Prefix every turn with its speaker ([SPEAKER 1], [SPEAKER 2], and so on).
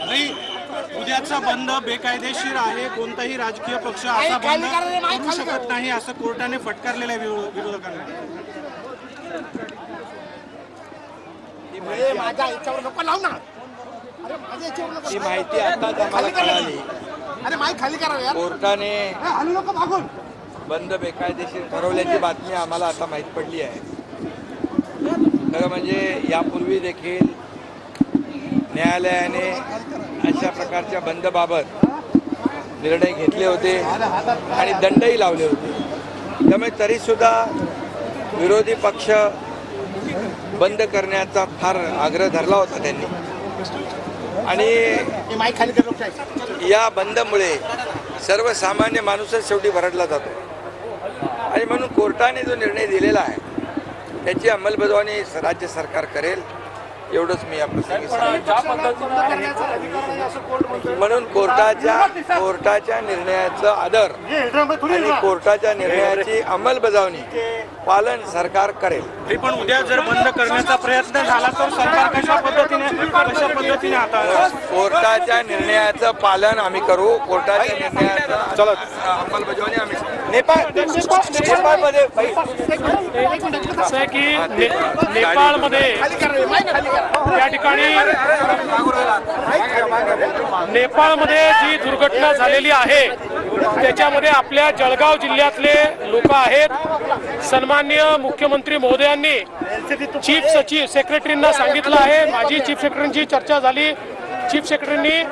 [SPEAKER 1] नाही, उद्याचा बंद बेकायदेशीर आहे, कोणताही राजकीय पक्ष असा बंद करू शकत नाही असं कोर्टाने फटकारलेलं आहे विरोधकांना।
[SPEAKER 2] माझ्या याच्यावर नको लावू ना, अरे माझ्या याच्यावर नको।
[SPEAKER 3] ही माहिती आताच आम्हाला कळाली,
[SPEAKER 2] अरे माईक खाली करा यार,
[SPEAKER 3] कोर्टाने
[SPEAKER 2] हलू नको मागून।
[SPEAKER 3] बंद बेकायदेशीर ठरवल्याची बातमी आम्हाला आता माहीत पडली आहे। खरं म्हणजे यापूर्वी देखील न्यायालयाने अशा प्रकारच्या बंदबाबत निर्णय घेतले होते आणि दंडही लावले होते। त्यामुळे तरीसुद्धा विरोधी पक्ष बंद करण्याचा फार आग्रह धरला होता त्यांनी, आणि
[SPEAKER 2] माईक खाली कर।
[SPEAKER 3] या बंदमुळे सर्वसामान्य माणूसच शेवटी भरडला जातो, आणि म्हणून कोर्टाने जो निर्णय दिलेला आहे त्याची अंमलबजावणी राज्य सरकार करेल, एवढंच मी या प्रसंगी सांगेन। म्हणून कोर्टाच्या निर्णयाचं आदर आणि कोर्टाच्या निर्णयाची अंमलबजावणी पालन सरकार करेल।
[SPEAKER 1] तरी पण उद्या जर बंद करण्याचा प्रयत्न झाला तर सरकार कशा पद्धतीने हाताळेल?
[SPEAKER 3] कोर्टाच्या निर्णयाचं पालन आम्ही करू, कोर्टाच्या निर्णयाचं अंमलबजावणी आम्ही। नेपाळमध्ये
[SPEAKER 4] असं आहे की नेपाळमध्ये त्या ठिकाणी नेपाळमध्ये जी दुर्घटना झालेली आहे त्याच्यामध्ये आपल्या जळगाव जिल्ह्यातले लोक आहेत। सन्माननीय मुख्यमंत्री महोदयांनी चीफ सचिव सेक्रेटरींना सांगितलं आहे, माझी चीफ सेक्रेटरींची चर्चा झाली, चीफ सेक्रेटरींनी